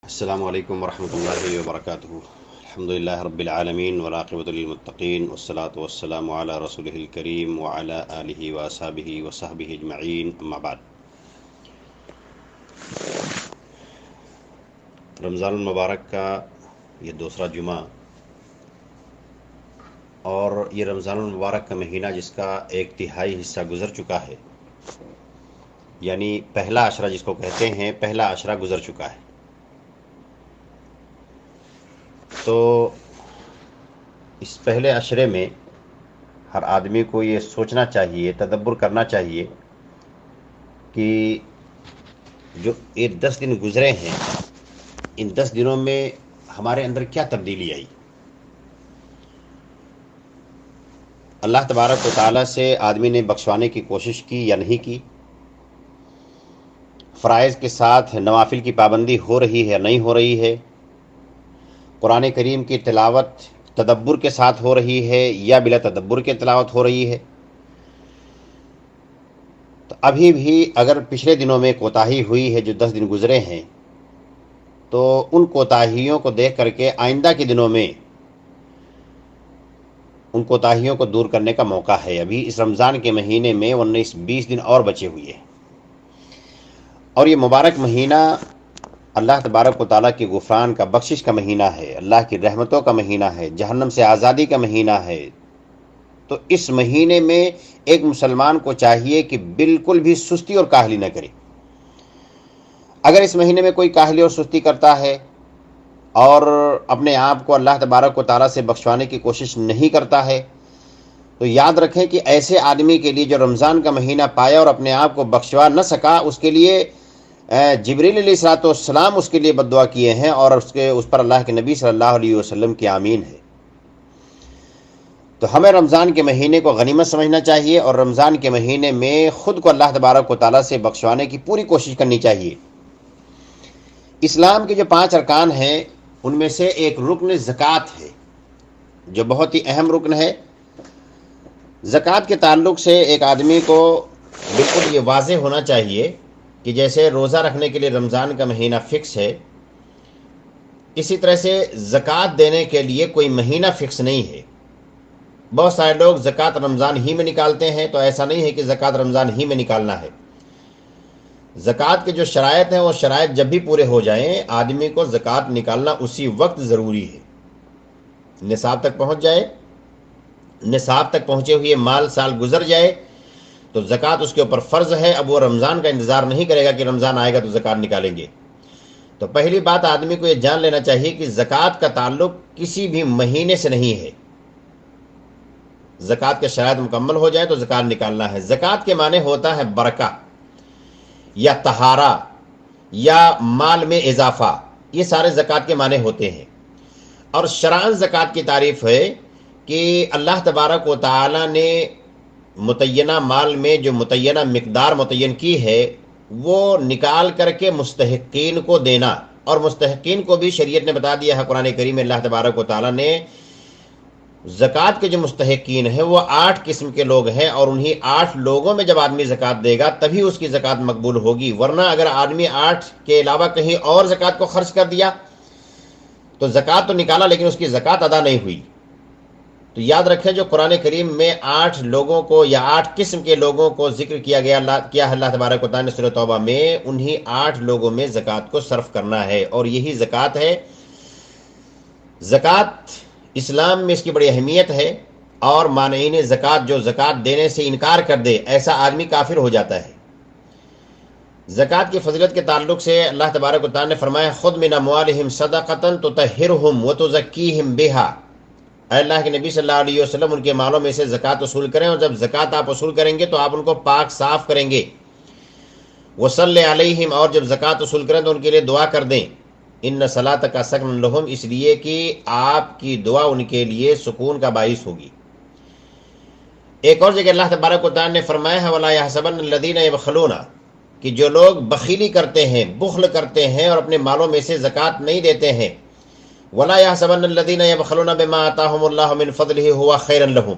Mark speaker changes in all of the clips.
Speaker 1: السلام علیکم ورحمۃ اللہ وبرکاتہ۔ الحمد للہ رب العالمین والعاقبۃ للمتقین والصلاة والسلام علی رسولہ الکریم وعلی آلہ واصحابہ وصحبہ اجمعین، اما بعد۔ رمضان المبارک کا یہ دوسرا جمعہ اور یہ رمضان المبارک کا مہینہ جس کا ایک تہائی حصہ گزر چکا ہے، یعنی پہلا عشرہ جس کو کہتے ہیں، پہلا عشرہ گزر چکا ہے۔ تو اس پہلے عشرے میں ہر آدمی کو یہ سوچنا چاہیے، تدبر کرنا چاہیے کہ جو یہ 10 دن گزرے ہیں، ان 10 دنوں میں ہمارے اندر کیا تبدیلی آئی۔ اللہ تبارک و تعالیٰ سے آدمی نے بخشوانے کی کوشش کی یا نہیں کی، فرائض کے ساتھ نوافل کی پابندی ہو رہی ہے یا نہیں ہو رہی ہے، قرآن کریم کی تلاوت تدبر کے ساتھ ہو رہی ہے یا بلا تدبر کے تلاوت ہو رہی ہے۔ تو ابھی بھی اگر پچھلے دنوں میں کوتاہی ہوئی ہے، جو 10 دن گزرے ہیں، تو ان کوتاہیوں کو دیکھ کر کے آئندہ کے دنوں میں ان کوتاہیوں کو دور کرنے کا موقع ہے۔ ابھی اس رمضان کے مہینے میں 19-20 دن اور بچے ہوئے ہیں، اور یہ مبارک مہینہ اللہ تبارک و تعالیٰ کی غفران کا، بخشش کا مہینہ ہے، اللہ کی رحمتوں کا مہینہ ہے، جہنم سے آزادی کا مہینہ ہے۔ تو اس مہینے میں ایک مسلمان کو چاہیے کہ بالکل بھی سستی اور کاہلی نہ کرے۔ اگر اس مہینے میں کوئی کاہلی اور سستی کرتا ہے اور اپنے آپ کو اللہ تبارک و تعالیٰ سے بخشوانے کی کوشش نہیں کرتا ہے، تو یاد رکھیں کہ ایسے آدمی کے لیے جو رمضان کا مہینہ پایا اور اپنے آپ کو بخشوا نہ سکا، اس کے لیے جبریل علیہ السلام اس کے لیے بد دعا کیے ہیں، اور اس پر اللہ کے نبی صلی اللہ علیہ وسلم کی آمین ہے۔ تو ہمیں رمضان کے مہینے کو غنیمت سمجھنا چاہیے، اور رمضان کے مہینے میں خود کو اللہ تبارک و تعالیٰ سے بخشوانے کی پوری کوشش کرنی چاہیے۔ اسلام کے جو 5 ارکان ہیں، ان میں سے ایک رکن زکوٰۃ ہے، جو بہت ہی اہم رکن ہے۔ زکوٰۃ کے تعلق سے ایک آدمی کو بالکل یہ واضح ہونا چاہیے کہ جیسے روزہ رکھنے کے لیے رمضان کا مہینہ فکس ہے، اسی طرح سے زکوٰۃ دینے کے لیے کوئی مہینہ فکس نہیں ہے۔ بہت سارے لوگ زکوٰۃ رمضان ہی میں نکالتے ہیں، تو ایسا نہیں ہے کہ زکوٰۃ رمضان ہی میں نکالنا ہے۔ زکوٰۃ کے جو شرائط ہیں، وہ شرائط جب بھی پورے ہو جائیں، آدمی کو زکوٰۃ نکالنا اسی وقت ضروری ہے۔ نصاب تک پہنچ جائے، نصاب تک پہنچے ہوئے مال سال گزر جائے، تو زکوٰۃ اس کے اوپر فرض ہے۔ اب وہ رمضان کا انتظار نہیں کرے گا کہ رمضان آئے گا تو زکوٰۃ نکالیں گے۔ تو پہلی بات آدمی کو یہ جان لینا چاہیے کہ زکوٰۃ کا تعلق کسی بھی مہینے سے نہیں ہے۔ زکوٰۃ کے شرائط مکمل ہو جائے تو زکوٰۃ نکالنا ہے۔ زکوٰۃ کے معنی ہوتا ہے برکہ یا طہارہ یا مال میں اضافہ، یہ سارے زکوٰۃ کے معنی ہوتے ہیں۔ اور شرعاً زکوٰۃ کی تعریف ہے کہ اللہ تبارک و تعالی نے متعینہ مال میں جو متعینہ مقدار متعین کی ہے، وہ نکال کر کے مستحقین کو دینا، اور مستحقین کو بھی شریعت نے بتا دیا ہے قرآن کریم میں۔ اللہ تبارک و تعالی نے زکوٰۃ کے جو مستحقین ہیں وہ 8 قسم کے لوگ ہیں، اور انہی 8 لوگوں میں جب آدمی زکوٰۃ دے گا تبھی اس کی زکوٰۃ مقبول ہوگی، ورنہ اگر آدمی 8 کے علاوہ کہیں اور زکوٰۃ کو خرچ کر دیا تو زکوٰۃ تو نکالا لیکن اس کی زکوٰۃ ادا نہیں ہوئی۔ تو یاد رکھیں، جو قرآن کریم میں 8 لوگوں کو یا 8 قسم کے لوگوں کو ذکر کیا گیا، اللہ تبارک و تعالیٰ نے سورۃ توبہ میں، انہی 8 لوگوں میں زکوٰۃ کو صرف کرنا ہے، اور یہی زکوٰۃ ہے۔ زکوٰۃ اسلام میں اس کی بڑی اہمیت ہے، اور مانعین زکوٰۃ جو زکوٰۃ دینے سے انکار کر دے، ایسا آدمی کافر ہو جاتا ہے۔ زکوٰۃ کی فضیلت کے تعلق سے اللہ تبارک و تعالیٰ نے فرمایا، خذ من اموالہم صدقۃ تطہرہم وتزکیہم بہا۔ اے اللہ کے نبی صلی اللہ علیہ وسلم، ان کے مالوں میں سے زکوٰۃ وصول کریں، اور جب زکوٰۃ آپ وصول کریں گے تو آپ ان کو پاک صاف کریں گے۔ وصلی علیہم، اور جب زکوٰۃ وصول کریں تو ان کے لیے دعا کر دیں۔ ان صلاتک سکن لہم، اس لیے کہ آپ کی دعا ان کے لیے سکون کا باعث ہوگی۔ ایک اور جگہ اللہ تبارک و تعالیٰ نے فرمایا ہے، وَلَا يَحْسَبَنَّ الَّذِينَ يَبْخَلُونَ، کہ جو لوگ بخیلی کرتے ہیں، بخل کرتے ہیں، اور اپنے مالوں میں سے زکوٰۃ نہیں دیتے ہیں، وَلَا يَحْسَبَنَّ الَّذِينَ يَبْخَلُونَ بِمَا آتَاهُمُ اللَّهُ مِنْ فَضْلِهِ هُوَ خَيْرًا لَهُمْ،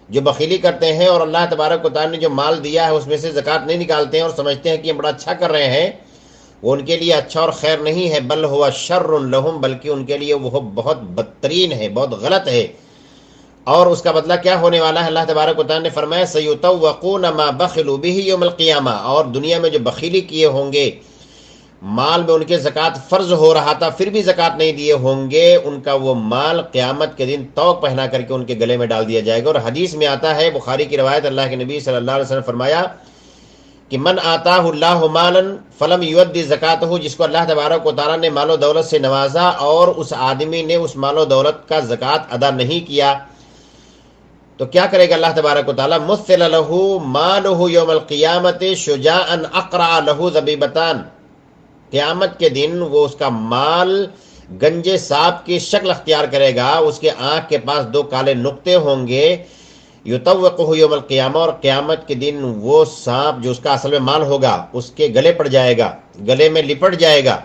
Speaker 1: جو بخیلی کرتے ہیں اور اللہ تبارک و تعالیٰ نے جو مال دیا ہے اس میں سے زکوٰۃ نہیں نکالتے ہیں اور سمجھتے ہیں کہ ہم بڑا اچھا کر رہے ہیں، وہ ان کے لیے اچھا اور خیر نہیں ہے، بل ہوا شر لہم، بلکہ ان کے لیے وہ بہت بدترین ہے، بہت غلط ہے۔ اور اس کا بدلہ کیا ہونے والا ہے؟ اللہ تبارک و تعالیٰ نے فرمایا سیطوقون ما بخلوا بہ یوم القیامہ، اور دنیا میں جو بخیلی کیے ہوں گے، مال میں ان کے زکوٰۃ فرض ہو رہا تھا پھر بھی زکوٰۃ نہیں دیے ہوں گے، ان کا وہ مال قیامت کے دن توق پہنا کر کے ان کے گلے میں ڈال دیا جائے گا۔ اور حدیث میں آتا ہے، بخاری کی روایت، اللہ کے نبی صلی اللہ علیہ وسلم فرمایا کہ من آتاہ اللہ مالا فلم یؤدی زکاتہ، جس کو اللہ تبارک و تعالیٰ نے مال و دولت سے نوازا اور اس آدمی نے اس مال و دولت کا زکوٰۃ ادا نہیں کیا، تو کیا کرے گا اللہ تبارک و تعالیٰ؟ مثل لہ مالہ یوم القیامت شجاعا اقرع لہ ذبیبتان، قیامت کے دن وہ اس کا مال گنجے سانپ کی شکل اختیار کرے گا، اس کے آنکھ کے پاس دو کالے نقطے ہوں گے، یطوقہ یوم القیامہ، اور قیامت کے دن وہ سانپ جو اس کا اصل میں مال ہوگا اس کے گلے پڑ جائے گا، گلے میں لپٹ جائے گا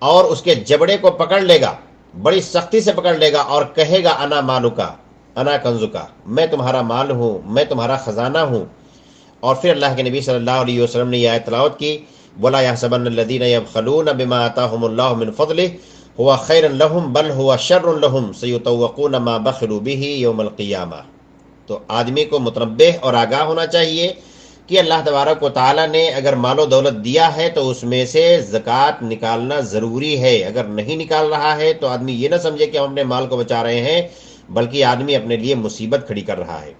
Speaker 1: اور اس کے جبڑے کو پکڑ لے گا، بڑی سختی سے پکڑ لے گا اور کہے گا انا مالکا انا کنزکا، میں تمہارا مال ہوں، میں تمہارا خزانہ ہوں۔ اور پھر اللہ کے نبی صلی اللہ علیہ وسلم نے یہ آیت تلاوت کی، وَلَا يَحْسَبَنَّ الَّذِينَ يَبْخَلُونَ بِمَا آتَاهُمُ اللَّهُ مِنْ فَضْلِهِ هُوَ خَيْرٌ لَهُمْ بَلْ هُوَ شَرٌ لَهُمْ سَيُطَوَّقُونَ مَا بَخِلُوا بِهِ يَوْمَ الْقِيَامَةِ۔ تو آدمی کو متنبہ اور آگاہ ہونا چاہیے کہ اللہ تبارک و تعالیٰ نے اگر مال و دولت دیا ہے تو اس میں سے زکوٰۃ نکالنا ضروری ہے، اگر نہیں نکال رہا ہے تو آدمی یہ نہ سمجھے کہ ہم اپنے مال کو بچا رہے ہیں، بلکہ آدمی اپنے لیے مصیبت کھڑی کر رہا ہے۔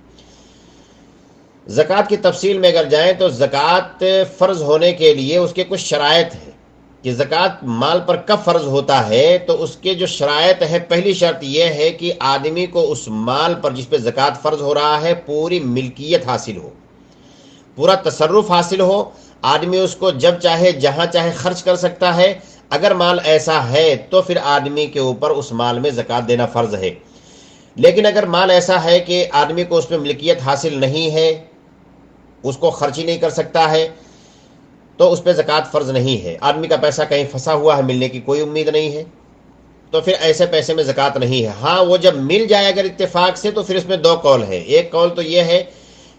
Speaker 1: زکوٰۃ کی تفصیل میں اگر جائیں تو زکوٰۃ فرض ہونے کے لیے اس کے کچھ شرائط ہیں کہ زکوٰۃ مال پر کب فرض ہوتا ہے، تو اس کے جو شرائط ہے، پہلی شرط یہ ہے کہ آدمی کو اس مال پر جس پہ زکوٰۃ فرض ہو رہا ہے پوری ملکیت حاصل ہو، پورا تصرف حاصل ہو، آدمی اس کو جب چاہے جہاں چاہے خرچ کر سکتا ہے۔ اگر مال ایسا ہے تو پھر آدمی کے اوپر اس مال میں زکوٰۃ دینا فرض ہے۔ لیکن اگر مال ایسا ہے کہ آدمی کو اس پہ ملکیت حاصل نہیں ہے، اس کو خرچ ہی نہیں کر سکتا ہے، تو اس پہ زکوٰۃ فرض نہیں ہے۔ آدمی کا پیسہ کہیں پھنسا ہوا ہے، ملنے کی کوئی امید نہیں ہے، تو پھر ایسے پیسے میں زکوٰۃ نہیں ہے۔ ہاں وہ جب مل جائے اگر اتفاق سے، تو پھر اس میں دو قول ہے۔ ایک قول تو یہ ہے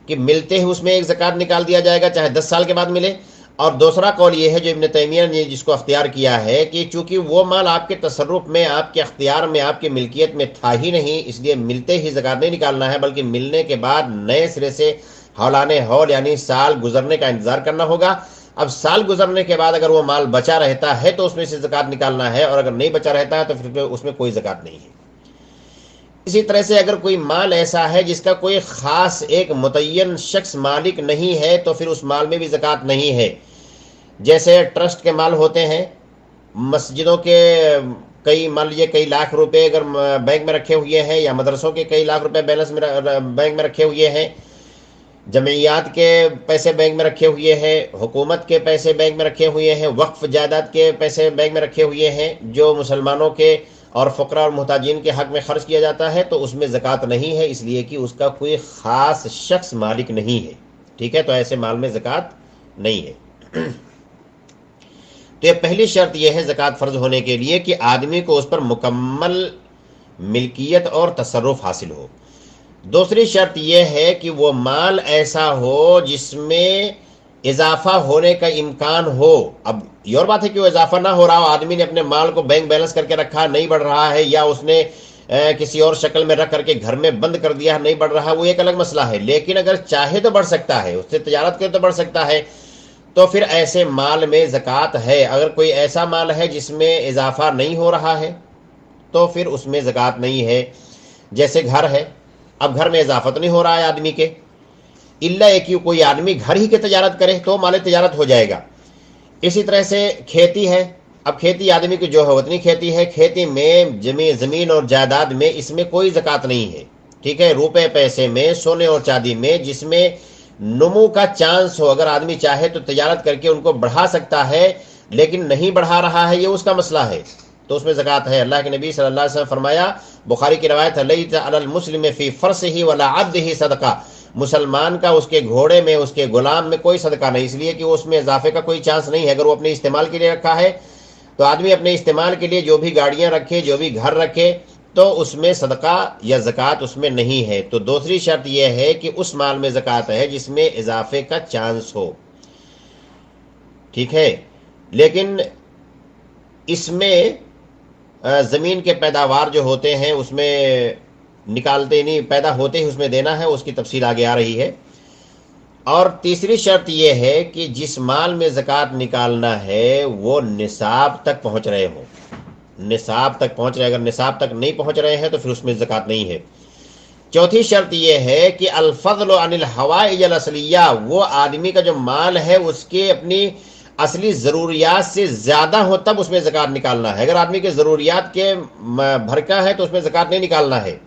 Speaker 1: کہ ملتے ہی اس میں ایک زکوٰۃ نکال دیا جائے گا، چاہے 10 سال کے بعد ملے، اور دوسرا قول یہ ہے جو ابن تیمیہ نے جس کو اختیار کیا ہے کہ چونکہ وہ مال آپ کے تصرف میں، آپ کے اختیار میں، آپ کی ملکیت میں تھا ہی نہیں، اس لیے ملتے ہی زکوٰۃ نہیں نکالنا ہے، بلکہ ملنے کے بعد نئے سرے سے ہولانِ ہول یعنی سال گزرنے کا انتظار کرنا ہوگا۔ اب سال گزرنے کے بعد اگر وہ مال بچا رہتا ہے تو اس میں سے زکوٰۃ نکالنا ہے، اور اگر نہیں بچا رہتا ہے تو پھر اس میں کوئی زکوٰۃ نہیں ہے۔ اسی طرح سے اگر کوئی مال ایسا ہے جس کا کوئی خاص ایک متعین شخص مالک نہیں ہے تو پھر اس مال میں بھی زکوٰۃ نہیں ہے۔ جیسے ٹرسٹ کے مال ہوتے ہیں، مسجدوں کے کئی مان لیجیے کئی لاکھ روپے اگر بینک میں رکھے ہوئے ہیں، یا مدرسوں کے کئی لاکھ روپے بیلنس میں بینک میں رکھے ہوئے ہیں، جمعیات کے پیسے بینک میں رکھے ہوئے ہیں، حکومت کے پیسے بینک میں رکھے ہوئے ہیں، وقف جائیداد کے پیسے بینک میں رکھے ہوئے ہیں، جو مسلمانوں کے اور فقراء اور محتاجین کے حق میں خرچ کیا جاتا ہے، تو اس میں زکوٰۃ نہیں ہے، اس لیے کہ اس کا کوئی خاص شخص مالک نہیں ہے۔ ٹھیک ہے، تو ایسے مال میں زکوٰۃ نہیں ہے۔ تو یہ پہلی شرط یہ ہے زکوٰۃ فرض ہونے کے لیے کہ آدمی کو اس پر مکمل ملکیت اور تصرف حاصل ہو۔ دوسری شرط یہ ہے کہ وہ مال ایسا ہو جس میں اضافہ ہونے کا امکان ہو۔ اب یہ اور بات ہے کہ وہ اضافہ نہ ہو رہا ہو، آدمی نے اپنے مال کو بینک بیلنس کر کے رکھا، نہیں بڑھ رہا ہے، یا اس نے کسی اور شکل میں رکھ کر کے گھر میں بند کر دیا، نہیں بڑھ رہا، وہ ایک الگ مسئلہ ہے۔ لیکن اگر چاہے تو بڑھ سکتا ہے، اس سے تجارت کرے تو بڑھ سکتا ہے، تو پھر ایسے مال میں زکوٰۃ ہے۔ اگر کوئی ایسا مال ہے جس میں اضافہ نہیں ہو رہا ہے تو پھر اس میں زکوٰۃ نہیں ہے۔ جیسے گھر ہے، اب گھر میں اضافہ تو نہیں ہو رہا ہے آدمی کے، الا ایک کوئی آدمی گھر ہی کی تجارت کرے تو مال تجارت ہو جائے گا۔ اسی طرح سے کھیتی ہے، اب کھیتی آدمی کی جو ہے اتنی کھیتی ہے، کھیتی میں زمین اور جائیداد میں اس میں کوئی زکوٰۃ نہیں ہے۔ ٹھیک ہے، روپے پیسے میں، سونے اور چاندی میں، جس میں نمو کا چانس ہو، اگر آدمی چاہے تو تجارت کر کے ان کو بڑھا سکتا ہے، لیکن نہیں بڑھا رہا ہے، یہ اس کا مسئلہ ہے، تو اس میں زکوٰۃ ہے۔ اللہ کے نبی صلی اللہ علیہ وسلم فرمایا، بخاری کی روایت ہے، لیس علی المسلم فی فرسہ ولا عبدہ صدقہ، مسلمان کا اس کے گھوڑے میں، اس کے غلام میں کوئی صدقہ نہیں، اس لیے کہ اس میں اضافے کا کوئی چانس نہیں ہے۔ اگر وہ اپنے استعمال کے لیے رکھا ہے تو آدمی اپنے استعمال کے لیے جو بھی گاڑیاں رکھے، جو بھی گھر رکھے، تو اس میں صدقہ یا زکوٰۃ اس میں نہیں ہے۔ تو دوسری شرط یہ ہے کہ اس مال میں زکوٰۃ ہے جس میں اضافے کا چانس ہو۔ ٹھیک ہے، لیکن اس میں زمین کے پیداوار جو ہوتے ہیں اس میں نکالتے نہیں، پیدا ہوتے ہی اس میں دینا ہے، اس کی تفصیل آگے آ رہی ہے۔ اور تیسری شرط یہ ہے کہ جس مال میں زکوٰۃ نکالنا ہے وہ نصاب تک پہنچ رہے ہوں، نصاب تک پہنچ رہے، اگر نصاب تک نہیں پہنچ رہے ہیں تو پھر اس میں زکوٰۃ نہیں ہے۔ چوتھی شرط یہ ہے کہ الفضل عن الحوائج الاصلیہ، وہ آدمی کا جو مال ہے اس کے اپنی اصلی ضروریات سے زیادہ ہو تب اس میں زکوٰۃ نکالنا ہے۔ اگر آدمی کے ضروریات کے بھرکا ہے تو اس میں زکوٰۃ نہیں نکالنا ہے۔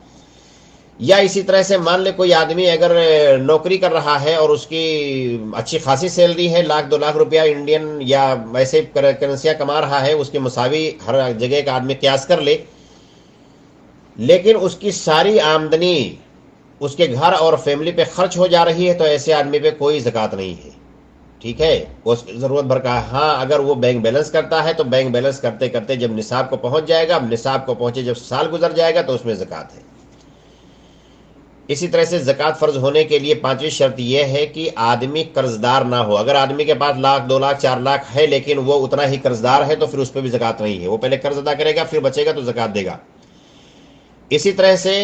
Speaker 1: یا اسی طرح سے مان لے کوئی آدمی اگر نوکری کر رہا ہے اور اس کی اچھی خاصی سیلری ہے، 1,00,000-2,00,000 روپیہ انڈین یا ویسے کرنسیاں کما رہا ہے، اس کے مساوی ہر جگہ کا آدمی قیاس کر لے، لیکن اس کی ساری آمدنی اس کے گھر اور فیملی پہ خرچ ہو جا رہی ہے تو ایسے آدمی پہ کوئی زکوٰۃ نہیں ہے، ٹھیک ہے، اس کی ضرورت بھر کا۔ ہاں اگر وہ بینک بیلنس کرتا ہے تو بینک بیلنس کرتے کرتے جب نصاب کو پہنچ جائے گا، اب نصاب کو پہنچے جب سال گزر جائے گا تو اس میں زکوٰۃ ہے۔ اسی طرح سے زکوٰۃ فرض ہونے کے لیے پانچویں شرط یہ ہے کہ آدمی قرض دار نہ ہو۔ اگر آدمی کے پاس 1,00,000 2,00,000 4,00,000 ہے لیکن وہ اتنا ہی قرض دار ہے تو پھر اس پہ بھی زکوٰۃ نہیں ہے، وہ پہلے قرض ادا کرے گا پھر بچے گا تو زکوٰۃ دے گا۔ اسی طرح سے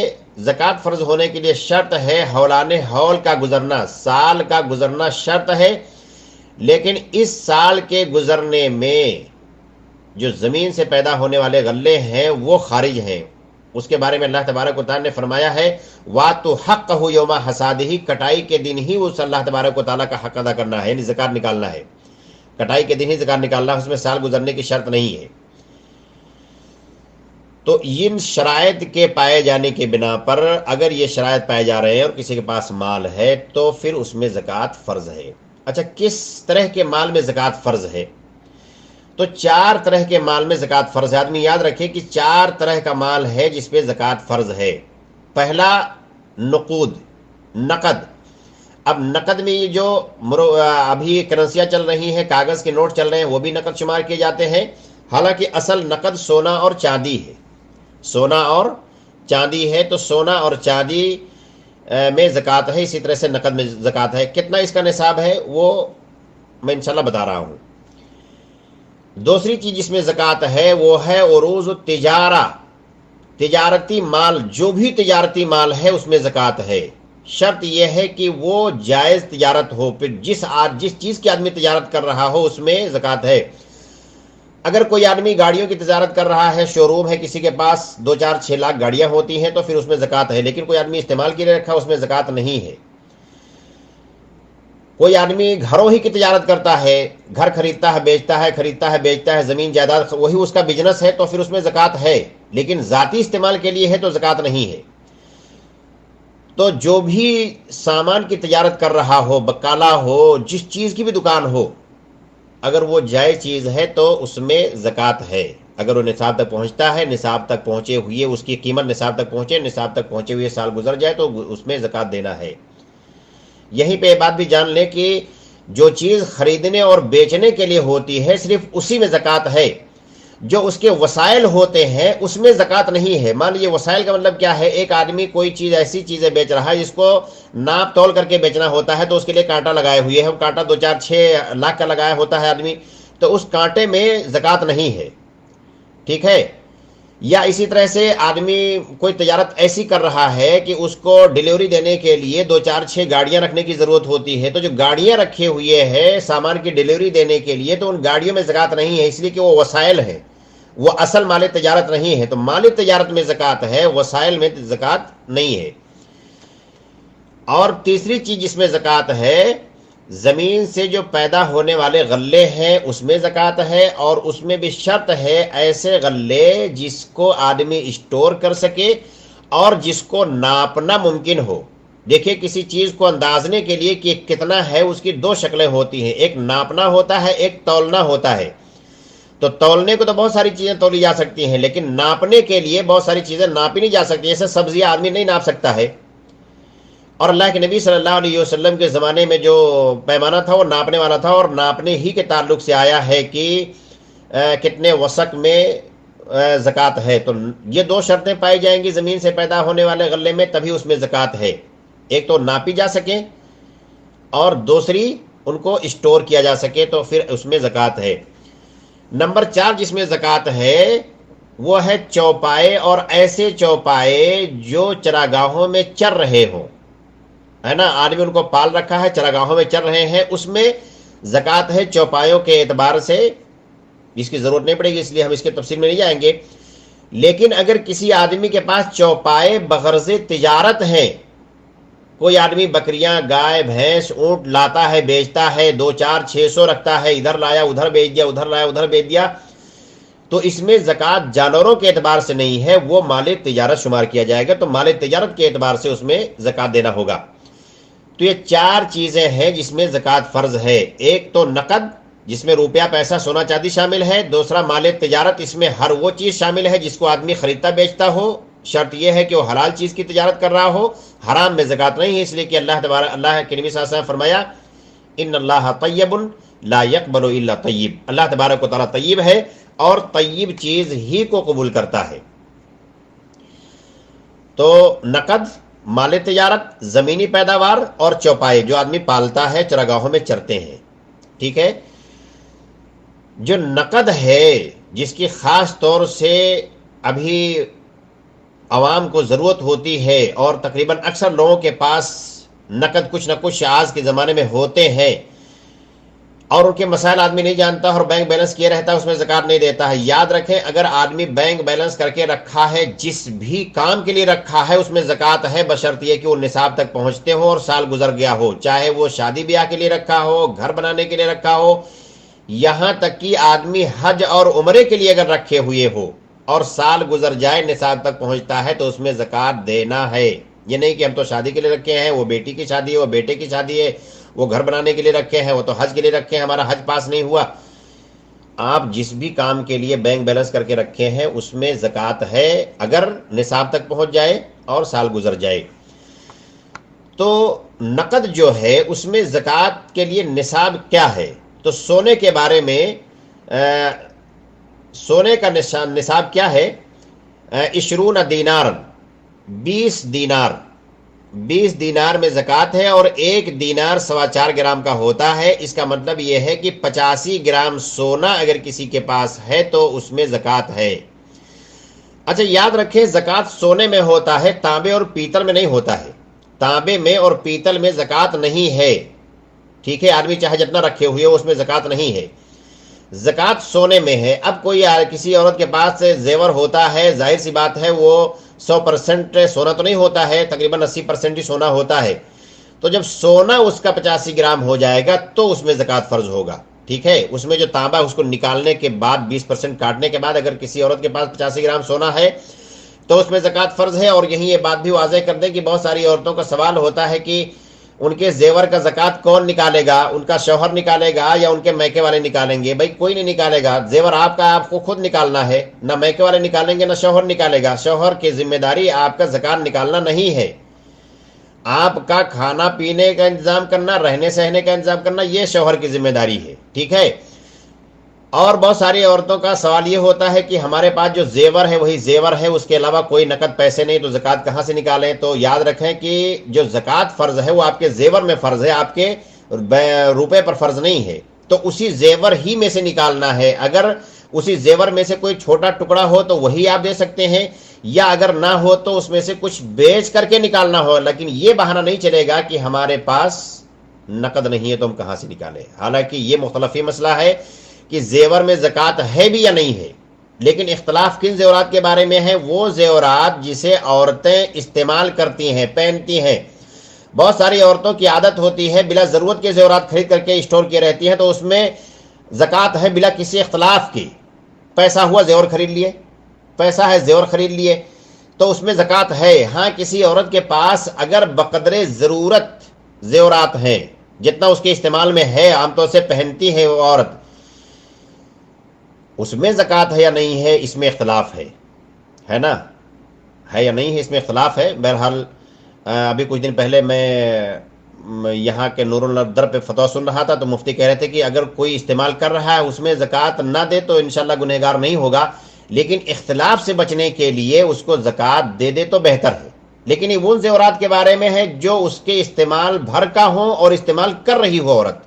Speaker 1: زکوٰۃ فرض ہونے کے لیے شرط ہے حولان حول کا گزرنا، سال کا گزرنا شرط ہے، لیکن اس سال کے گزرنے میں جو زمین سے پیدا ہونے والے غلے ہیں وہ خارج ہیں۔ اس کے بارے میں اللہ تبارک و تعالیٰ نے فرمایا ہے وَاتُحَقَّهُ يَوْمَ حَصَادِهِ، کٹائی کے دن ہی اس اللہ تبارک و تعالیٰ کا حق ادا کرنا ہے، یعنی زکوٰۃ نکالنا ہے، کٹائی کے دن ہی زکوٰۃ نکالنا ہے، اس میں سال گزرنے کی شرط نہیں ہے۔ تو ان شرائط کے پائے جانے کے بنا پر اگر یہ شرائط پائے جا رہے ہیں اور کسی کے پاس مال ہے تو پھر اس میں زکوٰۃ فرض ہے۔ اچھا، کس طرح کے مال میں زکوٰۃ فرض ہے؟ تو 4 طرح کے مال میں زکوٰۃ فرض ہے۔ آدمی یاد رکھے کہ 4 طرح کا مال ہے جس پہ زکوٰۃ فرض ہے۔ پہلا نقود، نقد۔ اب نقد میں یہ جو ابھی کرنسیاں چل رہی ہیں، کاغذ کے نوٹ چل رہے ہیں، وہ بھی نقد شمار کیے جاتے ہیں، حالانکہ اصل نقد سونا اور چاندی ہے، سونا اور چاندی ہے۔ تو سونا اور چاندی میں زکوٰۃ ہے، اسی طرح سے نقد میں زکوٰۃ ہے۔ کتنا اس کا نصاب ہے وہ میں انشاءاللہ بتا رہا ہوں۔ دوسری چیز جس میں زکوٰۃ ہے وہ ہے عروض التجارہ، تجارتی مال، جو بھی تجارتی مال ہے اس میں زکوٰۃ ہے۔ شرط یہ ہے کہ وہ جائز تجارت ہو، پھر جس چیز کی آدمی تجارت کر رہا ہو اس میں زکوٰۃ ہے۔ اگر کوئی آدمی گاڑیوں کی تجارت کر رہا ہے، شو روم ہے کسی کے پاس، 2 4 6 لاکھ گاڑیاں ہوتی ہیں تو پھر اس میں زکوٰۃ ہے، لیکن کوئی آدمی استعمال کے لیے رکھا اس میں زکوٰۃ نہیں ہے۔ کوئی آدمی گھروں ہی کی تجارت کرتا ہے، گھر خریدتا ہے بیچتا ہے، زمین جائیداد وہی اس کا بزنس ہے تو پھر اس میں زکوٰۃ ہے، لیکن ذاتی استعمال کے لیے ہے تو زکوٰۃ نہیں ہے۔ تو جو بھی سامان کی تجارت کر رہا ہو، بقالہ ہو، جس چیز کی بھی دکان ہو، اگر وہ جائز چیز ہے تو اس میں زکوٰۃ ہے۔ اگر وہ نصاب تک پہنچتا ہے، نصاب تک پہنچے ہوئے اس کی قیمت نصاب تک پہنچے ہوئے سال گزر جائے تو اس میں زکوٰۃ دینا ہے۔ یہیں پہ یہ بات بھی جان لیں کہ جو چیز خریدنے اور بیچنے کے لیے ہوتی ہے صرف اسی میں زکوٰۃ ہے، جو اس کے وسائل ہوتے ہیں اس میں زکوٰۃ نہیں ہے۔ مان لیجیے وسائل کا مطلب کیا ہے، ایک آدمی کوئی چیز ایسی چیزیں بیچ رہا ہے جس کو ناپ تول کر کے بیچنا ہوتا ہے تو اس کے لیے کانٹا لگائے ہوئے ہیں، کانٹا 2 4 6 لاکھ کا لگایا ہوتا ہے آدمی، تو اس کانٹے میں زکوٰۃ نہیں ہے، ٹھیک ہے۔ یا اسی طرح سے آدمی کوئی تجارت ایسی کر رہا ہے کہ اس کو ڈیلیوری دینے کے لیے 2 4 6 گاڑیاں رکھنے کی ضرورت ہوتی ہے، تو جو گاڑیاں رکھے ہوئے ہیں سامان کی ڈیلیوری دینے کے لیے تو ان گاڑیوں میں زکوٰۃ نہیں ہے، اس لیے کہ وہ وسائل ہیں، وہ اصل مال تجارت نہیں ہے۔ تو مال تجارت میں زکوٰۃ ہے، وسائل میں زکوٰۃ نہیں ہے۔ اور تیسری چیز جس میں زکوٰۃ ہے، زمین سے جو پیدا ہونے والے غلے ہیں اس میں زکوٰۃ ہے، اور اس میں بھی شرط ہے ایسے غلے جس کو آدمی اسٹور کر سکے اور جس کو ناپنا ممکن ہو۔ دیکھیں کسی چیز کو اندازنے کے لیے کہ کتنا ہے اس کی 2 شکلیں ہوتی ہیں، ایک ناپنا ہوتا ہے، ایک تولنا ہوتا ہے۔ تو تولنے کو تو بہت ساری چیزیں تولی جا سکتی ہیں، لیکن ناپنے کے لیے بہت ساری چیزیں ناپی نہیں جا سکتی، جیسے سبزیاں آدمی نہیں ناپ سکتا ہے۔ اور اللہ کے نبی صلی اللہ علیہ وسلم کے زمانے میں جو پیمانہ تھا وہ ناپنے والا تھا، اور ناپنے ہی کے تعلق سے آیا ہے کہ کتنے وسق میں زکوٰۃ ہے۔ تو یہ 2 شرطیں پائی جائیں گی زمین سے پیدا ہونے والے غلے میں تبھی اس میں زکوٰۃ ہے، ایک تو ناپی جا سکے اور دوسری ان کو اسٹور کیا جا سکے تو پھر اس میں زکوٰۃ ہے۔ نمبر 4 جس میں زکوٰۃ ہے وہ ہے چوپائے، اور ایسے چوپائے جو چراگاہوں میں چر رہے ہوں، ہے نا، آدمی ان کو پال رکھا ہے، چراگاہوں میں چر رہے ہیں، اس میں زکوٰۃ ہے چوپایوں کے اعتبار سے، اس کی ضرورت نہیں پڑے گی اس لیے ہم اس کے تفصیل میں نہیں جائیں گے۔ لیکن اگر کسی آدمی کے پاس چوپائے بغرض تجارت ہیں، کوئی آدمی بکریاں، گائے، بھینس، اونٹ لاتا ہے، بیچتا ہے، 2 4 600 رکھتا ہے، ادھر لایا ادھر بیچ دیا، ادھر لایا ادھر بیچ دیا، تو اس میں زکوٰۃ جانوروں کے اعتبار سے نہیں ہے، وہ مال تجارت شمار کیا جائے گا، تو مال تجارت کے اعتبار سے اس میں زکوٰۃ دینا ہوگا۔ تو یہ 4 چیزیں ہیں جس میں زکوٰۃ فرض ہے۔ ایک تو نقد، جس میں روپیہ، پیسہ، سونا چاندی شامل ہے۔ دوسرا مال تجارت، اس میں ہر وہ چیز شامل ہے جس کو آدمی خریدتا بیچتا ہو، شرط یہ ہے کہ وہ حلال چیز کی تجارت کر رہا ہو، حرام میں زکوٰۃ نہیں ہے، اس لیے کہ اللہ کے نبی صلی اللہ علیہ وسلم نے فرمایا ان اللہ طیب لا يقبل الا طیب، اللہ تبارک و تعالیٰ طیب ہے اور طیب چیز ہی کو قبول کرتا ہے۔ تو نقد، مال تجارت، زمینی پیداوار اور چوپائے جو آدمی پالتا ہے، چراگاہوں میں چرتے ہیں، ٹھیک ہے۔ جو نقد ہے، جس کی خاص طور سے ابھی عوام کو ضرورت ہوتی ہے اور تقریباً اکثر لوگوں کے پاس نقد کچھ نہ کچھ آج کے زمانے میں ہوتے ہیں، اور ان کے مسائل آدمی نہیں جانتا اور بینک بیلنس کیے رہتا ہے، اس میں زکوٰۃ نہیں دیتا ہے۔ یاد رکھیں، اگر آدمی بینک بیلنس کر کے رکھا ہے، جس بھی کام کے لیے رکھا ہے، اس میں زکوٰۃ ہے، بشرط یہ کہ وہ نصاب تک پہنچتے ہو اور سال گزر گیا ہو، چاہے وہ شادی بیاہ کے لیے رکھا ہو، گھر بنانے کے لیے رکھا ہو، یہاں تک کہ آدمی حج اور عمرے کے لیے اگر رکھے ہوئے ہو اور سال گزر جائے، نصاب تک پہنچتا ہے، تو اس میں زکوٰۃ دینا ہے۔ یہ نہیں کہ ہم تو شادی کے لیے رکھے ہیں، وہ بیٹی کی شادی ہے، وہ بیٹے کی شادی ہے، وہ گھر بنانے کے لیے رکھے ہیں، وہ تو حج کے لیے رکھے ہیں، ہمارا حج پاس نہیں ہوا۔ آپ جس بھی کام کے لیے بینک بیلنس کر کے رکھے ہیں، اس میں زکوٰۃ ہے اگر نصاب تک پہنچ جائے اور سال گزر جائے۔ تو نقد جو ہے اس میں زکوٰۃ کے لیے نصاب کیا ہے؟ تو سونے کے بارے میں سونے کا نصاب کیا ہے؟ 20 دینار، 20 دینار، 20 دینار میں زکوٰۃ ہے، اور 1 دینار 4.25 گرام کا ہوتا ہے۔ اس کا مطلب یہ ہے کہ 85 گرام سونا اگر کسی کے پاس ہے تو اس میں زکوٰۃ ہے۔ اچھا یاد رکھیں، زکوٰۃ سونے میں ہوتا ہے، تانبے اور پیتل میں نہیں ہوتا ہے۔ تانبے میں اور پیتل میں زکوٰۃ نہیں ہے، ٹھیک ہے، آدمی چاہے جتنا رکھے ہوئے ہو، اس میں زکوٰۃ نہیں ہے۔ زکوٰۃ سونے میں ہے۔ اب کوئی کسی عورت کے پاس زیور ہوتا ہے، ظاہر سی بات ہے وہ 100% سونا تو نہیں ہوتا ہے، تقریباً 80% ہی سونا ہوتا ہے، تو جب سونا اس کا 85 گرام ہو جائے گا تو اس میں زکوٰۃ فرض ہوگا، ٹھیک ہے۔ اس میں جو تانبا اس کو نکالنے کے بعد 20% کاٹنے کے بعد اگر کسی عورت کے پاس 85 گرام سونا ہے تو اس میں زکوٰۃ فرض ہے۔ اور یہیں یہ بات بھی واضح کر دیں کہ بہت ساری عورتوں کا سوال ہوتا ہے کہ ان کے زیور کا زکوٰۃ کون نکالے گا؟ ان کا شوہر نکالے گا یا ان کے میکے والے نکالیں گے؟ بھائی کوئی نہیں نکالے گا، زیور آپ کا، آپ کو خود نکالنا ہے، نہ میکے والے نکالیں گے نہ شوہر نکالے گا۔ شوہر کی ذمہ داری آپ کا زکوٰۃ نکالنا نہیں ہے، آپ کا کھانا پینے کا انتظام کرنا، رہنے سہنے کا انتظام کرنا، یہ شوہر کی ذمہ داری ہے، ٹھیک ہے۔ اور بہت ساری عورتوں کا سوال یہ ہوتا ہے کہ ہمارے پاس جو زیور ہے وہی زیور ہے، اس کے علاوہ کوئی نقد پیسے نہیں، تو زکوٰۃ کہاں سے نکالیں؟ تو یاد رکھیں کہ جو زکوٰۃ فرض ہے وہ آپ کے زیور میں فرض ہے، آپ کے روپے پر فرض نہیں ہے، تو اسی زیور ہی میں سے نکالنا ہے۔ اگر اسی زیور میں سے کوئی چھوٹا ٹکڑا ہو تو وہی آپ دے سکتے ہیں، یا اگر نہ ہو تو اس میں سے کچھ بیچ کر کے نکالنا ہو، لیکن یہ بہانہ نہیں چلے گا کہ ہمارے پاس نقد نہیں ہے تو ہم کہاں سے نکالیں۔ حالانکہ یہ مختلفی مسئلہ ہے کہ زیور میں زکوٰۃ ہے بھی یا نہیں ہے، لیکن اختلاف کن زیورات کے بارے میں ہے؟ وہ زیورات جسے عورتیں استعمال کرتی ہیں، پہنتی ہیں۔ بہت ساری عورتوں کی عادت ہوتی ہے بلا ضرورت کے زیورات خرید کر کے اسٹور کیے رہتی ہیں، تو اس میں زکوٰۃ ہے بلا کسی اختلاف کی۔ پیسہ ہوا زیور خرید لیے، پیسہ ہے زیور خرید لیے، تو اس میں زکوٰۃ ہے۔ ہاں کسی عورت کے پاس اگر بقدر ضرورت زیورات ہیں، جتنا اس کے استعمال میں ہے، عام طور سے پہنتی ہے وہ عورت، اس میں زکوٰۃ ہے یا نہیں ہے، اس میں اختلاف ہے نا، ہے یا نہیں ہے، اس میں اختلاف ہے۔ بہرحال ابھی کچھ دن پہلے میں یہاں کے نور النظر پہ فتویٰ سن رہا تھا، تو مفتی کہہ رہے تھے کہ اگر کوئی استعمال کر رہا ہے اس میں زکوٰۃ نہ دے تو انشاءاللہ گنہگار نہیں ہوگا، لیکن اختلاف سے بچنے کے لیے اس کو زکوٰۃ دے دے تو بہتر ہے۔ لیکن یہ وہ زیورات کے بارے میں ہے جو اس کے استعمال بھر کا ہوں اور استعمال کر رہی ہو عورت،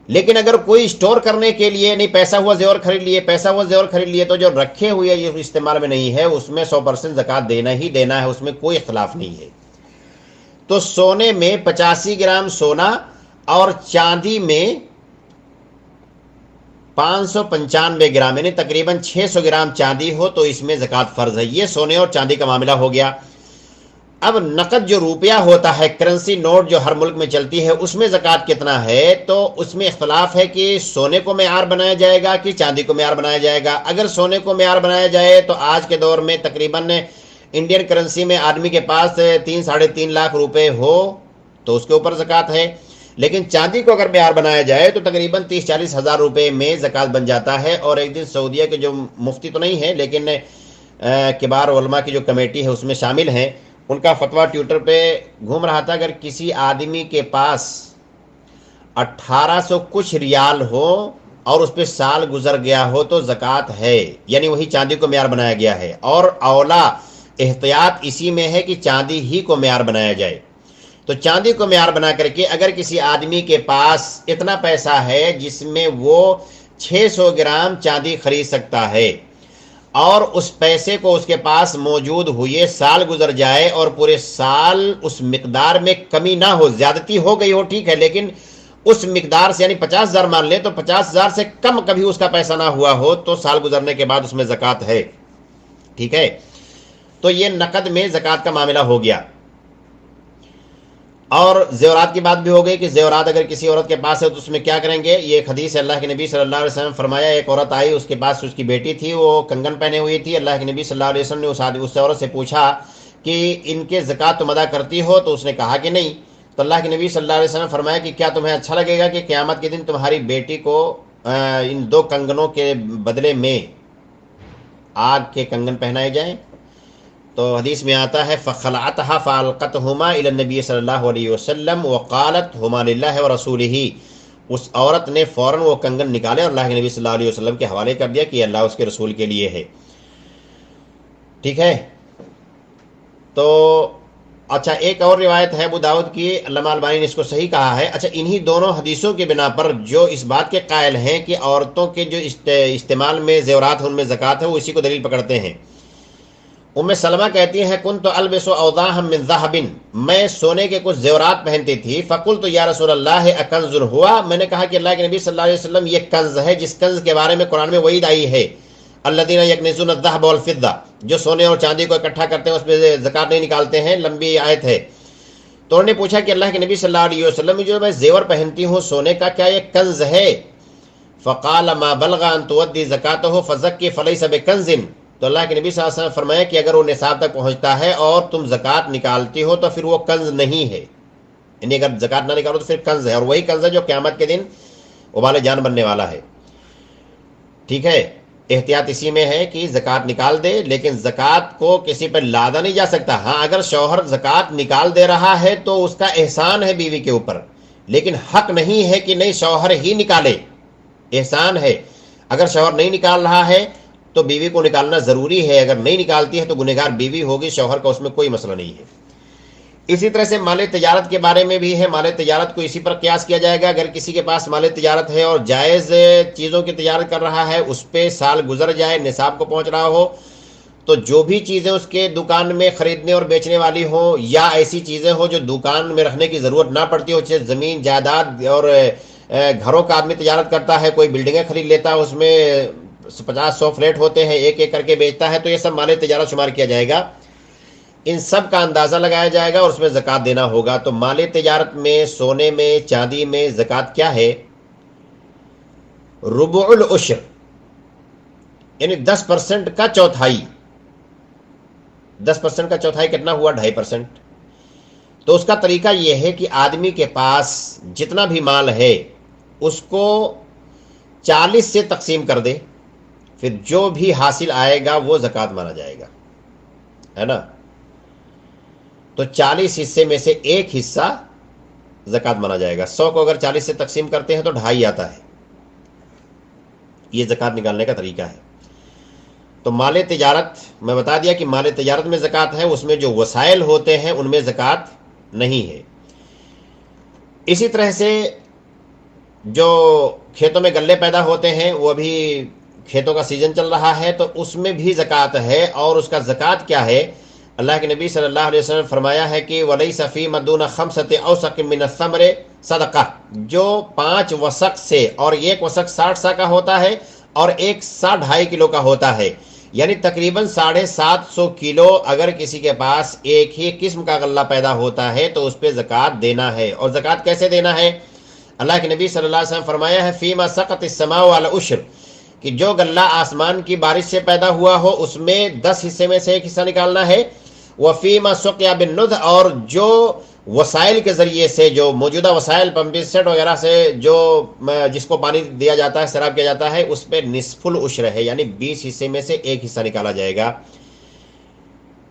Speaker 1: لیکن اگر کوئی اسٹور کرنے کے لیے نہیں، پیسہ ہوا زیور خرید لیے، پیسہ ہوا زیور خرید لیے، تو جو رکھے ہوئے یہ استعمال میں نہیں ہے اس میں 100% زکوٰۃ دینا ہی دینا ہے، اس میں کوئی اختلاف نہیں ہے۔ تو سونے میں 85 گرام سونا اور چاندی میں 595 گرام یعنی تقریباً 600 گرام چاندی ہو تو اس میں زکوٰۃ فرض ہے۔ یہ سونے اور چاندی کا معاملہ ہو گیا۔ اب نقد جو روپیہ ہوتا ہے، کرنسی نوٹ جو ہر ملک میں چلتی ہے، اس میں زکوٰۃ کتنا ہے، تو اس میں اختلاف ہے کہ سونے کو معیار بنایا جائے گا کہ چاندی کو معیار بنایا جائے گا۔ اگر سونے کو معیار بنایا جائے تو آج کے دور میں تقریباً انڈین کرنسی میں آدمی کے پاس 3-3.5 لاکھ روپے ہو تو اس کے اوپر زکوٰۃ ہے، لیکن چاندی کو اگر معیار بنایا جائے تو تقریباً 30-40 ہزار روپے میں زکوٰۃ بن جاتا ہے۔ اور ایک دن سعودیہ کے جو مفتی تو نہیں ہے لیکن کبار علماء کی جو کمیٹی ہے اس میں شامل ہیں، ان کا فتویٰ ٹویٹر پہ گھوم رہا تھا، اگر کسی آدمی کے پاس 1800 کچھ ریال ہو اور اس پہ سال گزر گیا ہو تو زکوٰۃ ہے، یعنی وہی چاندی کو معیار بنایا گیا ہے۔ اور اولا احتیاط اسی میں ہے کہ چاندی ہی کو معیار بنایا جائے۔ تو چاندی کو معیار بنا کر کے اگر کسی آدمی کے پاس اتنا پیسہ ہے جس میں وہ 600 گرام چاندی خرید سکتا ہے اور اس پیسے کو اس کے پاس موجود ہوئے سال گزر جائے اور پورے سال اس مقدار میں کمی نہ ہو، زیادتی ہو گئی ہو ٹھیک ہے، لیکن اس مقدار سے یعنی 50,000 مان لیں تو 50,000 سے کم کبھی اس کا پیسہ نہ ہوا ہو تو سال گزرنے کے بعد اس میں زکوٰۃ ہے، ٹھیک ہے۔ تو یہ نقد میں زکوٰۃ کا معاملہ ہو گیا۔ اور زیورات کی بات بھی ہو گئی کہ زیورات اگر کسی عورت کے پاس ہے تو اس میں کیا کریں گے۔ یہ ایک حدیث ہے، اللہ کے نبی صلی اللہ علیہ وسلم فرمایا، ایک عورت آئی، اس کے پاس اس کی بیٹی تھی، وہ کنگن پہنے ہوئی تھی۔ اللہ کے نبی صلی اللہ علیہ وسلم نے اس عورت سے پوچھا کہ ان کے زکوٰۃ تم ادا کرتی ہو، تو اس نے کہا کہ نہیں۔ تو اللہ کے نبی صلی اللہ علیہ وسلم فرمایا کہ کیا تمہیں اچھا لگے گا کہ قیامت کے دن تمہاری بیٹی کو ان 2 کنگنوں کے بدلے میں آگ کے کنگن پہنائے جائیں؟ تو حدیث میں آتا ہے فخلعتها فالقتهما الى النبي صلی اللہ علیہ وسلم وقالت هما لله ورسوله، اس عورت نے فوراً وہ کنگن نکالے اور اللہ کے نبی صلی اللہ علیہ وسلم کے حوالے کر دیا کہ یہ اللہ اس کے رسول کے لیے ہے، ٹھیک ہے۔ تو اچھا ایک اور روایت ہے ابو داؤد کی، علامہ البانی نے اس کو صحیح کہا ہے۔ اچھا انہی دونوں حدیثوں کے بنا پر جو اس بات کے قائل ہیں کہ عورتوں کے جو استعمال میں زیورات ہیں ان میں زکوٰۃ ہے، وہ اسی کو دلیل پکڑتے ہیں۔ ام سلمہ کہتی ہیں کنت البس اوضاحا من ذهب، میں سونے کے کچھ زیورات پہنتی تھی، فقلت یا رسول اللہ اکنز ہوا، میں نے کہا کہ اللہ کے نبی صلی اللہ علیہ وسلم یہ کنز ہے جس کنز کے بارے میں قرآن میں وعید آئی ہے، الذین یکنزون الذهب والفضہ، جو سونے اور چاندی کو اکٹھا کرتے ہیں اس پہ زکوٰۃ نہیں نکالتے ہیں، لمبی آیت ہے۔ تو انہوں نے پوچھا کہ اللہ کے نبی صلی اللہ علیہ وسلم جو میں زیور پہنتی ہوں سونے کا کیا یہ کنز ہے؟ فقال ما بلغ ان تؤدی زکاتہ فزکی فلیس بکنز، تو اللہ کے نبی صلی اللہ علیہ وسلم فرمایا کہ اگر وہ نصاب تک پہنچتا ہے اور تم زکوٰۃ نکالتی ہو تو پھر وہ کنز نہیں ہے، یعنی اگر زکوٰۃ نہ نکالو تو پھر کنز ہے، اور وہی کنز ہے جو قیامت کے دن وبال جان بننے والا ہے، ٹھیک ہے۔ احتیاط اسی میں ہے کہ زکوٰۃ نکال دے، لیکن زکوٰۃ کو کسی پر لادا نہیں جا سکتا۔ ہاں اگر شوہر زکوٰۃ نکال دے رہا ہے تو اس کا احسان ہے بیوی کے اوپر، لیکن حق نہیں ہے کہ نہیں شوہر ہی نکالے، احسان ہے۔ اگر شوہر نہیں نکال رہا ہے تو بیوی کو نکالنا ضروری ہے، اگر نہیں نکالتی ہے تو گنہگار بیوی ہوگی، شوہر کا اس میں کوئی مسئلہ نہیں ہے۔ اسی طرح سے مال تجارت کے بارے میں بھی ہے، مال تجارت کو اسی پر قیاس کیا جائے گا۔ اگر کسی کے پاس مال تجارت ہے اور جائز چیزوں کی تجارت کر رہا ہے، اس پہ سال گزر جائے، نصاب کو پہنچ رہا ہو، تو جو بھی چیزیں اس کے دکان میں خریدنے اور بیچنے والی ہوں یا ایسی چیزیں ہوں جو دکان میں رکھنے کی ضرورت نہ پڑتی ہو، جیسے زمین جائیداد اور گھروں کا آدمی تجارت کرتا ہے، کوئی بلڈنگیں خرید لیتا ہے، اس میں 50-100 فلیٹ ہوتے ہیں، ایک ایک کر کے بیچتا ہے، تو یہ سب مال تجارت شمار کیا جائے گا۔ ان سب کا اندازہ لگایا جائے گا اور اس میں زکوٰۃ دینا ہوگا۔ تو مال تجارت میں، سونے میں، چاندی میں زکوٰۃ کیا ہے؟ ربع العشر، یعنی 10% کا چوتھائی۔ 10% کا چوتھائی کتنا ہوا؟ 2.5%۔ تو اس کا طریقہ یہ ہے کہ آدمی کے پاس جتنا بھی مال ہے اس کو 40 سے تقسیم کر دے، پھر جو بھی حاصل آئے گا وہ زکوٰۃ مانا جائے گا، ہے نا۔ تو 40 حصے میں سے ایک حصہ زکوٰۃ مانا جائے گا۔ 100 کو اگر 40 سے تقسیم کرتے ہیں تو 2.5 آتا ہے۔ یہ زکوٰۃ نکالنے کا طریقہ ہے۔ تو مال تجارت میں بتا دیا کہ مال تجارت میں زکوٰۃ ہے، اس میں جو وسائل ہوتے ہیں ان میں زکوٰۃ نہیں ہے۔ اسی طرح سے جو کھیتوں میں غلے پیدا ہوتے ہیں، وہ ابھی کھیتوں کا سیزن چل رہا ہے تو اس میں بھی زکوٰۃ ہے، اور اس کا زکوٰۃ کیا ہے؟ اللہ کے نبی صلی اللہ علیہ وسلم نے فرمایا ہے کہ وَلَيْسَ فِي مَا دُونَ خَمْسَةِ أَوْسَقٍ مِّنَ الثَّمْرِ صدقہ، جو 5 وسق سے، اور ایک وسق 60 سا کا ہوتا ہے اور ایک سا 2.5 کلو کا ہوتا ہے، یعنی تقریباً 750 کلو اگر کسی کے پاس ایک ہی قسم کا غلہ پیدا ہوتا ہے تو اس پہ زکوٰۃ دینا ہے۔ اور زکوٰۃ کیسے دینا ہے؟ اللہ کے نبی صلی اللہ علیہ وسلم فرمایا ہے فیما سقط السماء والعشر، کہ جو غلہ آسمان کی بارش سے پیدا ہوا ہو اس میں 10 حصے میں سے ایک حصہ نکالنا ہے، وفیما سقیا بالنضح، اور جو وسائل کے ذریعے سے، جو موجودہ وسائل پمپ سیٹ وغیرہ سے جو جس کو پانی دیا جاتا ہے، سیراب کیا جاتا ہے، اس پہ نصف العشر ہے، یعنی 20 حصے میں سے ایک حصہ نکالا جائے گا۔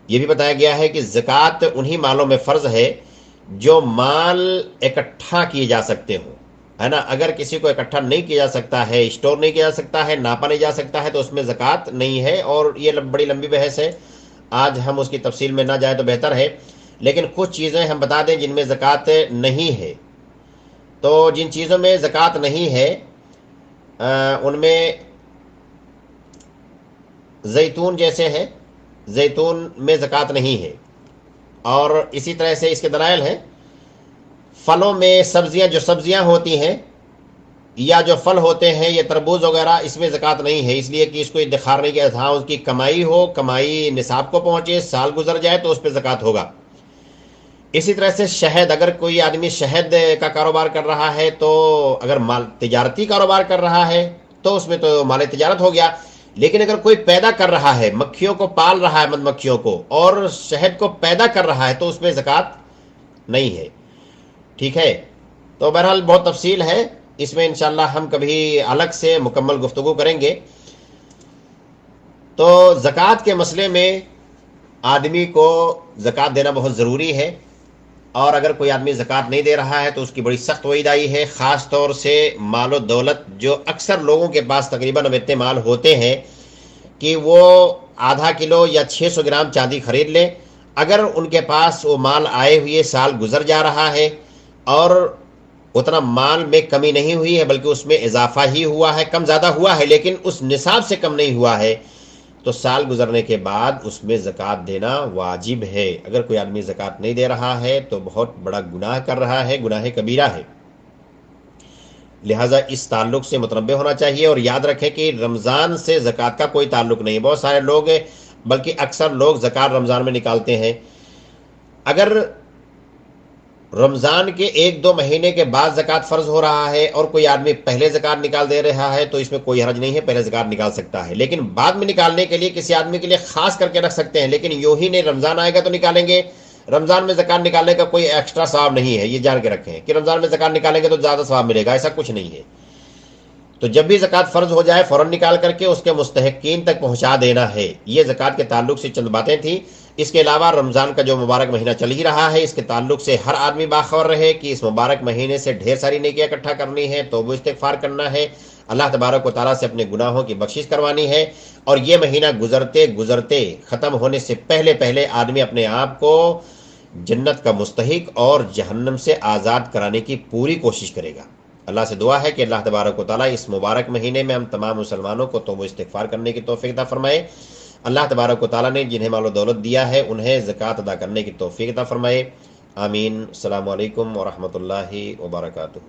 Speaker 1: یہ بھی بتایا گیا ہے کہ زکوٰۃ انہی مالوں میں فرض ہے جو مال اکٹھا کیے جا سکتے ہوں، ہے نا۔ اگر کسی کو اکٹھا نہیں کیا جا سکتا ہے، اسٹور نہیں کیا جا سکتا ہے، ناپا نہیں جا سکتا ہے، تو اس میں زکوٰۃ نہیں ہے، اور یہ بڑی لمبی بحث ہے، آج ہم اس کی تفصیل میں نہ جائیں تو بہتر ہے۔ لیکن کچھ چیزیں ہم بتا دیں جن میں زکوٰۃ نہیں ہے۔ تو جن چیزوں میں زکوٰۃ نہیں ہے ان میں زیتون جیسے ہے، زیتون میں زکوٰۃ نہیں ہے، اور اسی طرح سے اس کے دلائل ہیں۔ پھلوں میں سبزیاں، جو سبزیاں ہوتی ہیں یا جو پھل ہوتے ہیں، یہ تربوز وغیرہ، اس میں زکوٰۃ نہیں ہے، اس لیے کہ اس کو ادخار نہیں کیا، ہاں اس کی کمائی ہو، کمائی نصاب کو پہنچے، سال گزر جائے تو اس پہ زکوٰۃ ہوگا۔ اسی طرح سے شہد، اگر کوئی آدمی شہد کا کاروبار کر رہا ہے تو اگر مال تجارتی کاروبار کر رہا ہے تو اس میں تو مال تجارت ہو گیا، لیکن اگر کوئی پیدا کر رہا ہے، مکھیوں کو پال رہا ہے، مد مکھیوں کو، اور شہد کو پیدا کر رہا ہے تو اس میں زکوٰۃ نہیں ہے، ٹھیک ہے۔ تو بہرحال بہت تفصیل ہے اس میں، انشاءاللہ ہم کبھی الگ سے مکمل گفتگو کریں گے۔ تو زکوٰۃ کے مسئلے میں آدمی کو زکوٰۃ دینا بہت ضروری ہے، اور اگر کوئی آدمی زکوٰۃ نہیں دے رہا ہے تو اس کی بڑی سخت وعید آئی ہے، خاص طور سے مال و دولت جو اکثر لوگوں کے پاس تقریباً اب اتنے مال ہوتے ہیں کہ وہ آدھا کلو یا 600 گرام چاندی خرید لیں، اگر ان کے پاس وہ مال آئے ہوئے سال گزر جا رہا ہے اور اتنا مال میں کمی نہیں ہوئی ہے بلکہ اس میں اضافہ ہی ہوا ہے، کم زیادہ ہوا ہے لیکن اس نصاب سے کم نہیں ہوا ہے، تو سال گزرنے کے بعد اس میں زکوٰۃ دینا واجب ہے۔ اگر کوئی آدمی زکوٰۃ نہیں دے رہا ہے تو بہت بڑا گناہ کر رہا ہے، گناہ کبیرہ ہے، لہٰذا اس تعلق سے متنبہ ہونا چاہیے۔ اور یاد رکھیں کہ رمضان سے زکوٰۃ کا کوئی تعلق نہیں، بہت سارے لوگ بلکہ اکثر لوگ زکوٰۃ رمضان میں نکالتے ہیں۔ اگر رمضان کے 1-2 مہینے کے بعد زکوٰۃ فرض ہو رہا ہے اور کوئی آدمی پہلے زکوٰۃ نکال دے رہا ہے تو اس میں کوئی حرج نہیں ہے، پہلے زکوٰۃ نکال سکتا ہے، لیکن بعد میں نکالنے کے لیے کسی آدمی کے لیے خاص کر کے رکھ سکتے ہیں، لیکن یوں ہی نہیں رمضان آئے گا تو نکالیں گے۔ رمضان میں زکوٰۃ نکالنے کا کوئی ایکسٹرا ثواب نہیں ہے، یہ جان کے رکھیں کہ رمضان میں زکوٰۃ نکالیں گے تو زیادہ ثواب ملے گا، ایسا کچھ نہیں ہے۔ تو جب بھی زکوٰۃ فرض ہو جائے فوراً نکال کر کے اس کے مستحقین تک پہنچا دینا ہے۔ یہ زکوٰۃ کے تعلق سے چند باتیں تھیں۔ اس کے علاوہ رمضان کا جو مبارک مہینہ چل ہی رہا ہے، اس کے تعلق سے ہر آدمی باخبر رہے کہ اس مبارک مہینے سے ڈھیر ساری نیکیاں اکٹھا کرنی ہے، توبہ استغفار کرنا ہے، اللہ تبارک و تعالیٰ سے اپنے گناہوں کی بخشش کروانی ہے، اور یہ مہینہ گزرتے گزرتے ختم ہونے سے پہلے پہلے آدمی اپنے آپ کو جنت کا مستحق اور جہنم سے آزاد کرانے کی پوری کوشش کرے گا۔ اللہ سے دعا ہے کہ اللہ تبارک و تعالیٰ اس مبارک مہینے میں ہم تمام مسلمانوں کو توبہ استغفار کرنے کی توفیق عطا فرمائے۔ اللہ تبارک و تعالیٰ نے جنہیں مال و دولت دیا ہے انہیں زکوٰۃ ادا کرنے کی توفیق عطا فرمائے۔ آمین۔ السلام علیکم ورحمۃ اللہ وبرکاتہ۔